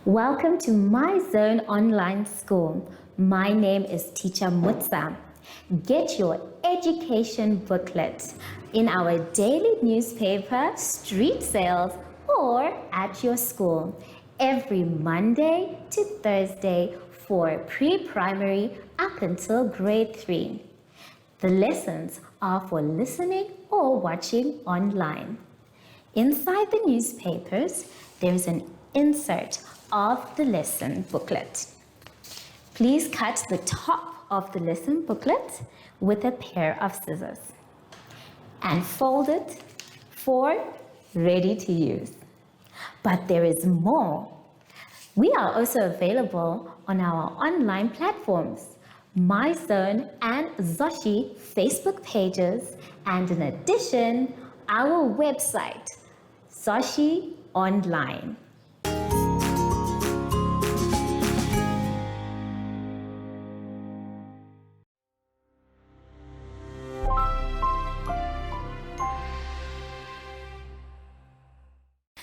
Welcome to My Zone Online School. My name is Teacher Mutsa. Get your education booklet in our daily newspaper, street sales, or at your school every Monday to Thursday for pre-primary up until grade 3. The lessons are for listening or watching online. Inside the newspapers, there is an insert of the lesson booklet. Please cut the top of the lesson booklet with a pair of scissors and fold it for ready to use. But there is more. We are also available on our online platforms, MyZone and Zoshi Facebook pages, and in addition, our website, Zoshi Online.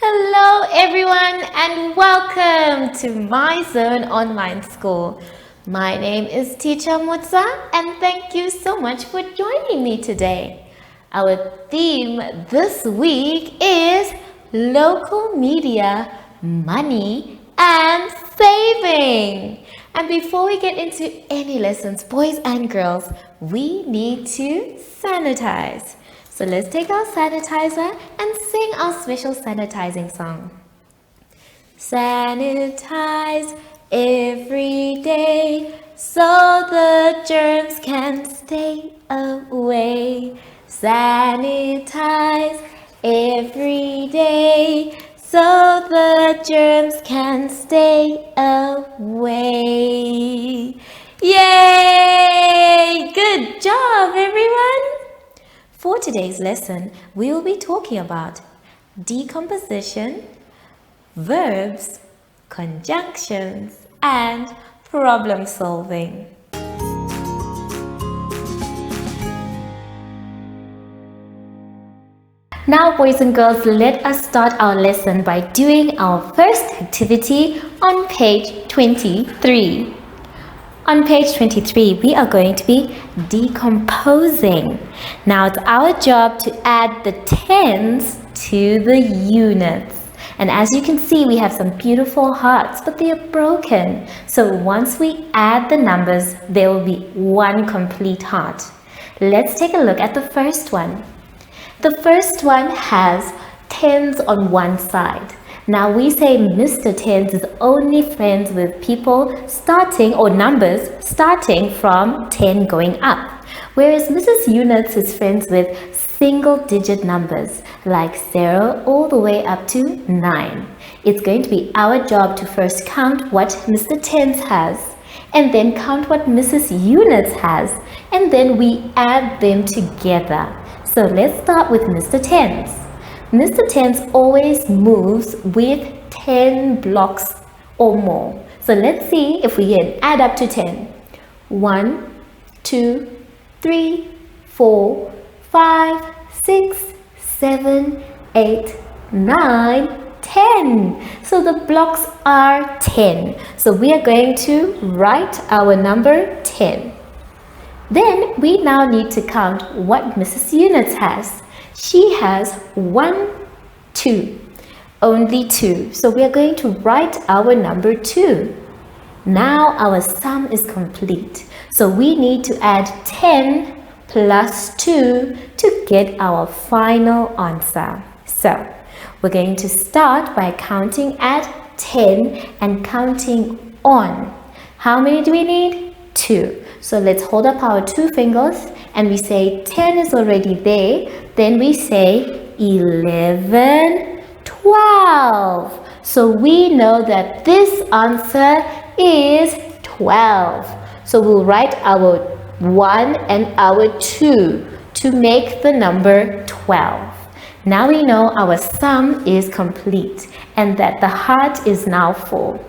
Hello everyone and welcome to My Zone Online School. My name is Teacher Mutsa and thank you so much for joining me today. Our theme this week is local media, money and saving. And before we get into any lessons, boys and girls, we need to sanitize. So let's take our sanitizer and sing our special sanitizing song. Sanitize every day so the germs can stay away. Sanitize every day so the germs can stay away. Yay! Good job, everyone! For today's lesson, we will be talking about decomposition, verbs, conjunctions, and problem solving. Now, boys and girls, let us start our lesson by doing our first activity on page 23. On page 23, we are going to be decomposing. Now, it's our job to add the tens to the units. And as you can see, we have some beautiful hearts, but they are broken. So once we add the numbers, there will be one complete heart. Let's take a look at the first one. The first one has tens on one side. Now we say Mr. Tens is only friends with people starting, or numbers starting from 10 going up. Whereas Mrs. Units is friends with single digit numbers like 0 all the way up to 9. It's going to be our job to first count what Mr. Tens has, and then count what Mrs. Units has, and then we add them together. So let's start with Mr. Tens. Mr. Tens always moves with 10 blocks or more. So let's see if we can add up to 10. 1, 2, 3, 4, 5, 6, 7, 8, 9, 10. So the blocks are 10. So we are going to write our number 10. Then we now need to count what Mrs. Units has. She has 1, 2, only 2. So we are going to write our number 2. Now our sum is complete. So we need to add 10 plus 2 to get our final answer. So we're going to start by counting at 10 and counting on. How many do we need? 2. So let's hold up our 2 fingers and we say 10 is already there. Then we say 11, 12. So we know that this answer is 12. So we'll write our 1 and our 2 to make the number 12. Now we know our sum is complete and that the heart is now full.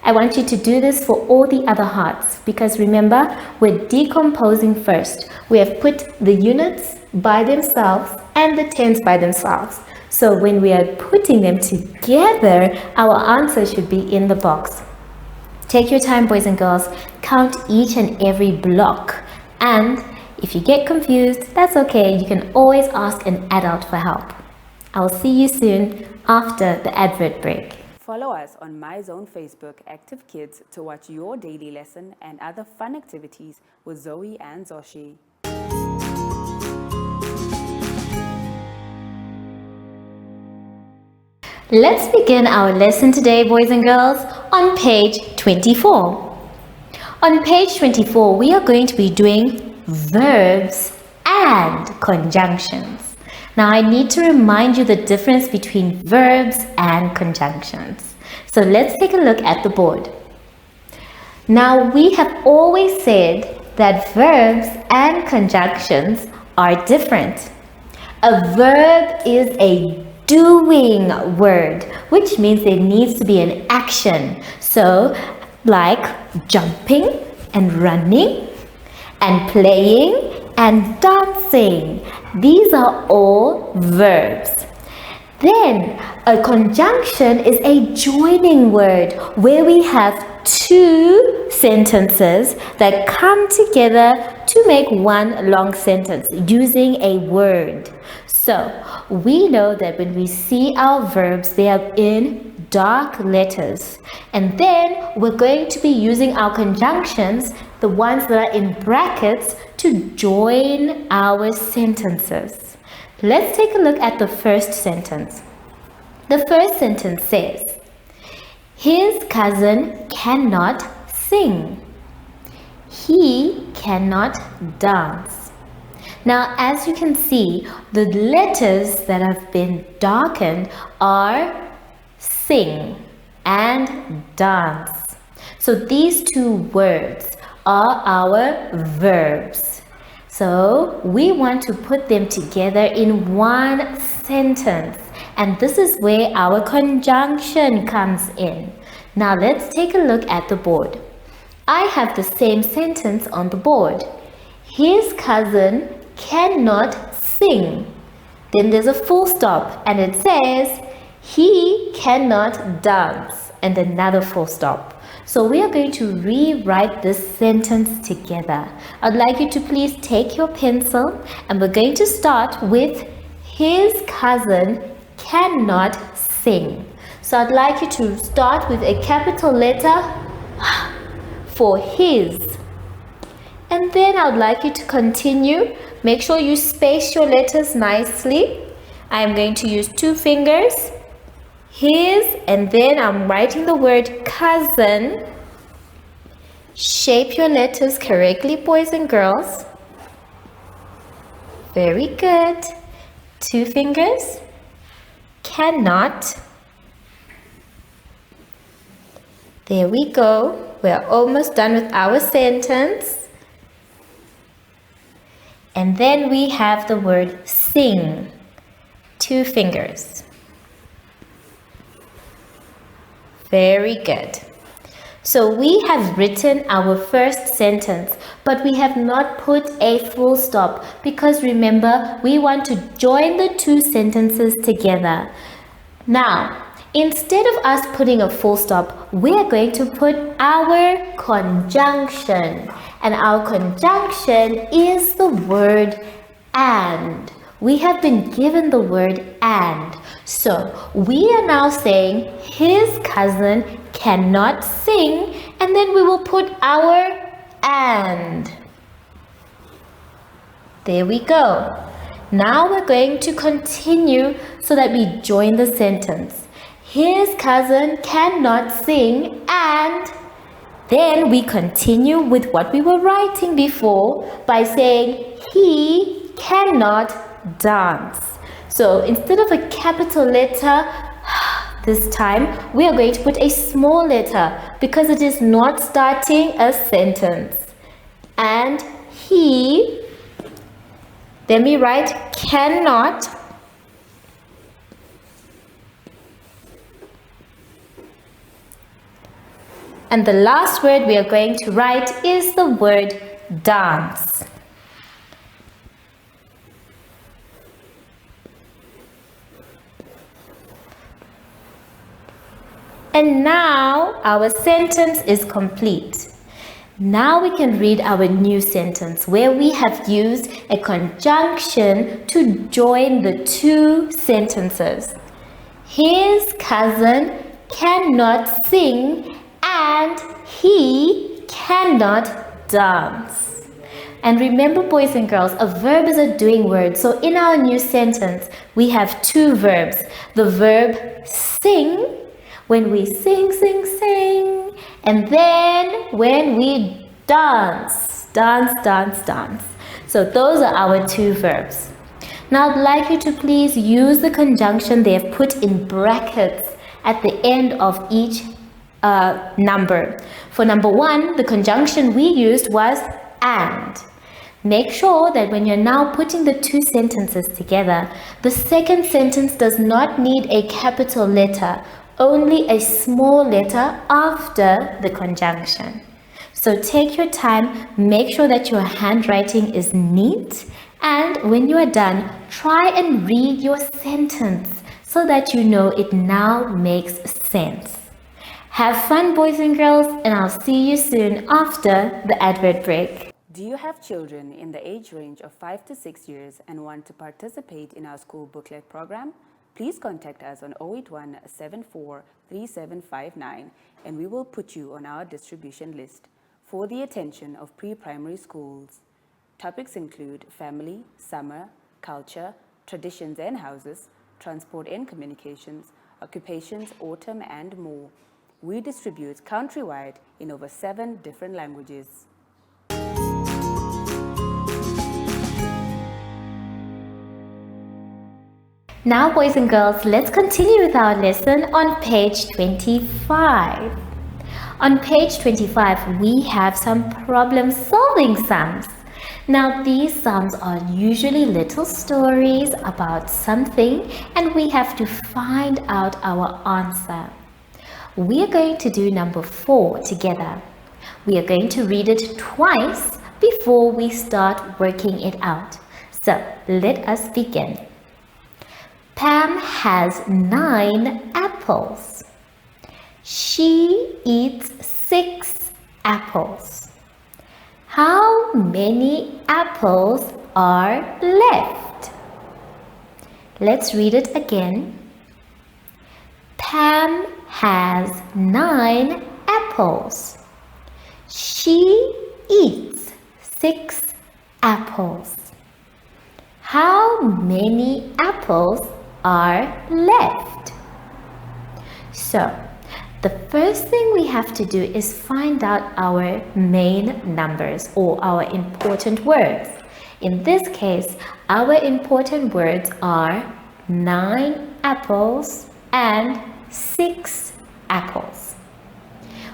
I want you to do this for all the other hearts because remember, we're decomposing first. We have put the units by themselves and the tens by themselves. So when we are putting them together, our answer should be in the box. Take your time, boys and girls. Count each and every block. And if you get confused, that's okay. You can always ask an adult for help. I'll see you soon after the advert break. Follow us on MyZone Facebook Active Kids to watch your daily lesson and other fun activities with Zoe and Zoshi. Let's begin our lesson today, boys and girls, on page 24. On page 24, we are going to be doing verbs and conjunctions. Now, I need to remind you the difference between verbs and conjunctions. So let's take a look at the board. Now, we have always said that verbs and conjunctions are different. A verb is a doing word, which means there needs to be an action. So, like jumping and running and playing and dancing. These are all verbs. Then, a conjunction is a joining word where we have two sentences that come together to make one long sentence using a word. So, we know that when we see our verbs, they are in dark letters. And then we're going to be using our conjunctions, the ones that are in brackets, to join our sentences. Let's take a look at the first sentence. The first sentence says, his cousin cannot sing. He cannot dance. Now, as you can see, the letters that have been darkened are sing and dance. So these two words are our verbs. So we want to put them together in one sentence. And this is where our conjunction comes in. Now let's take a look at the board. I have the same sentence on the board. His cousin cannot sing. Then there's a full stop and it says he cannot dance and another full stop. So we are going to rewrite this sentence together. I'd like you to please take your pencil and we're going to start with his cousin cannot sing. So I'd like you to start with a capital letter for his. And then I would like you to continue. Make sure you space your letters nicely. I am going to use 2 fingers. His, and then I'm writing the word cousin. Shape your letters correctly, boys and girls. Very good. 2 fingers. Cannot. There we go. We're almost done with our sentence. And then we have the word sing. 2 fingers. Very good. So we have written our first sentence, but we have not put a full stop because remember, we want to join the 2 sentences together. Now, instead of us putting a full stop, we are going to put our conjunction. And our conjunction is the word and. We have been given the word and. So we are now saying his cousin cannot sing, and then we will put our and. There we go. Now we're going to continue so that we join the sentence. His cousin cannot sing, and then we continue with what we were writing before by saying he cannot dance. So instead of a capital letter, this time we are going to put a small letter because it is not starting a sentence. And he, then we write cannot. And the last word we are going to write is the word dance. And now our sentence is complete. Now we can read our new sentence where we have used a conjunction to join the two sentences. His cousin cannot sing and he cannot dance. And remember, boys and girls, a verb is a doing word. So in our new sentence, we have two verbs. The verb sing, when we sing, sing, sing. And then when we dance, dance, dance, dance. So those are our two verbs. Now I'd like you to please use the conjunction they have put in brackets at the end of each number. For number 1, the conjunction we used was and. Make sure that when you're now putting the two sentences together, the second sentence does not need a capital letter, only a small letter after the conjunction. So take your time, make sure that your handwriting is neat, and when you are done, try and read your sentence so that you know it now makes sense. Have fun, boys and girls, and I'll see you soon after the advert break. Do you have children in the age range of 5 to 6 years and want to participate in our school booklet program? Please contact us on 081 74 3759 and we will put you on our distribution list for the attention of pre-primary schools. Topics include family, summer, culture, traditions and houses, transport and communications, occupations, autumn and more. We distribute countrywide in over 7 different languages. Now, boys and girls, let's continue with our lesson on page 25. On page 25, we have some problem-solving sums. Now, these sums are usually little stories about something, and we have to find out our answer. We are going to do number 4 together. We are going to read it twice before we start working it out. So, let us begin. Pam has 9 apples. She eats 6 apples. How many apples are left? Let's read it again. Pam has 9 apples. She eats 6 apples. How many apples are left? So, the first thing we have to do is find out our main numbers or our important words. In this case, our important words are 9 apples and 6 apples.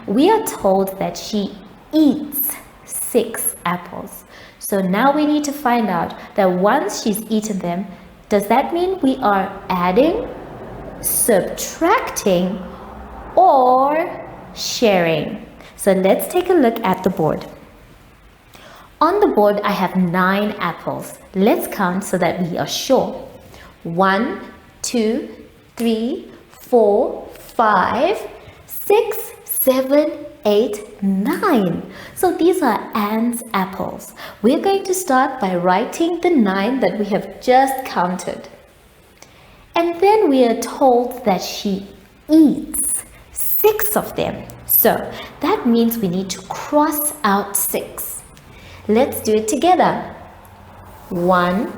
We are told that she eats 6 apples. So now we need to find out that once she's eaten them, does that mean we are adding, subtracting, or sharing? So let's take a look at the board. On the board, I have 9 apples. Let's count so that we are sure. 1, 2, 3, 4, 5, 6, 7, 8, 9. So these are Anne's apples. We're going to start by writing the 9 that we have just counted. And then we are told that she eats 6 of them. So that means we need to cross out 6. Let's do it together. 1,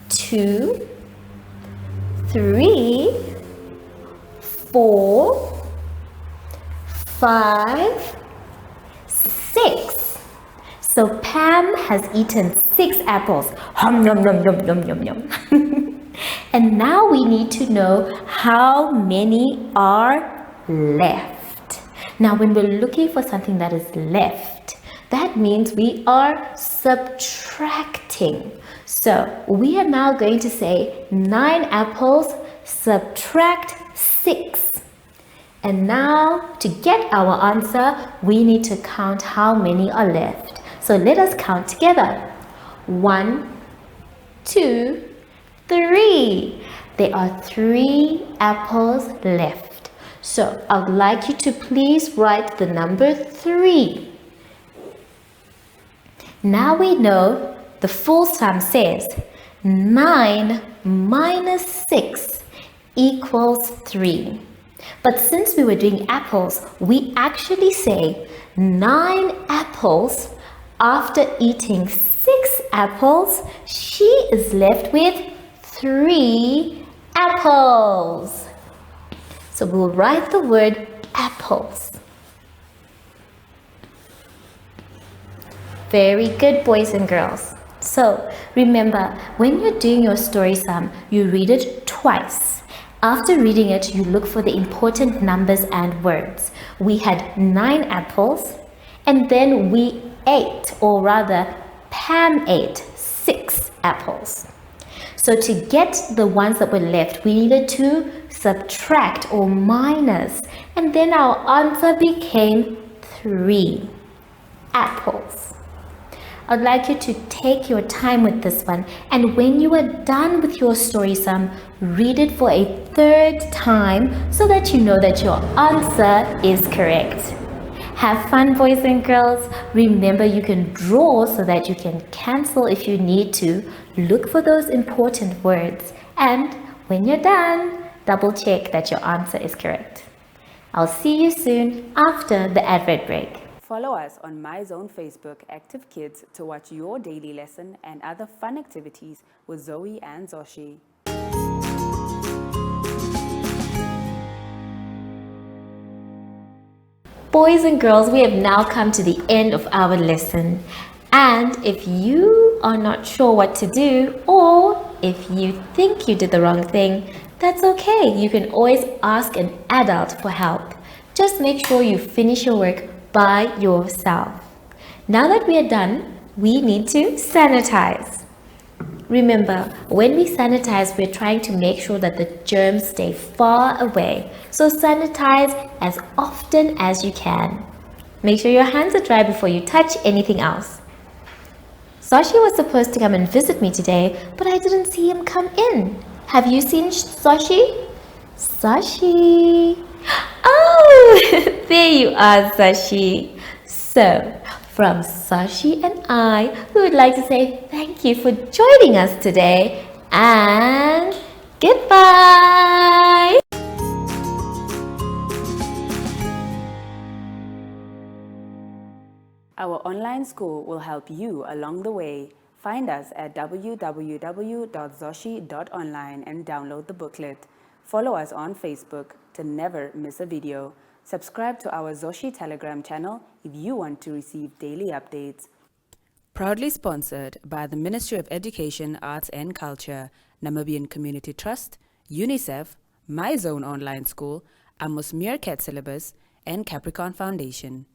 2, 3, 4, 5, 6. So Pam has eaten 6 apples. Hum, yum, yum, yum, yum, yum, yum. And now we need to know how many are left. Now when we're looking for something that is left, that means we are subtracting. So we are now going to say 9 apples subtract 6. And now to get our answer, we need to count how many are left. So let us count together. 1, 2, 3. There are 3 apples left. So I would like you to please write the number 3. Now we know the full sum says 9 minus 6 equals 3. But since we were doing apples, we actually say 9 apples. After eating 6 apples, she is left with 3 apples. So we'll write the word apples. Very good, boys and girls. So remember, when you're doing your story sum, you read it twice. After reading it, you look for the important numbers and words. We had 9 apples, and then we ate, or rather, Pam ate 6 apples. So to get the ones that were left, we needed to subtract or minus, and then our answer became 3 apples. I'd like you to take your time with this one, and when you are done with your story sum, read it for a 3rd time so that you know that your answer is correct. Have fun, boys and girls. Remember, you can draw so that you can cancel if you need to. Look for those important words, and when you're done, double check that your answer is correct. I'll see you soon after the advert break. Follow us on My Zone Facebook Active Kids to watch your daily lesson and other fun activities with Zoe and Zoshi. Boys and girls, we have now come to the end of our lesson. And if you are not sure what to do, or if you think you did the wrong thing, that's okay. You can always ask an adult for help. Just make sure you finish your work by yourself. Now that we are done, we need to sanitize. Remember, when we sanitize, we're trying to make sure that the germs stay far away. So sanitize as often as you can. Make sure your hands are dry before you touch anything else. Sashi was supposed to come and visit me today, but I didn't see him come in. Have you seen Sashi? Sashi? Oh, there you are, Sashi. So, from Sashi and I, we would like to say thank you for joining us today, and goodbye. Our online school will help you along the way. Find us at www.zoshi.online and download the booklet. Follow us on Facebook to never miss a video. Subscribe to our Zoshi Telegram channel if you want to receive daily updates. Proudly sponsored by the Ministry of Education, Arts and Culture, Namibian Community Trust, UNICEF, My Zone Online School, Amos Meerkat Syllabus, and Capricorn Foundation.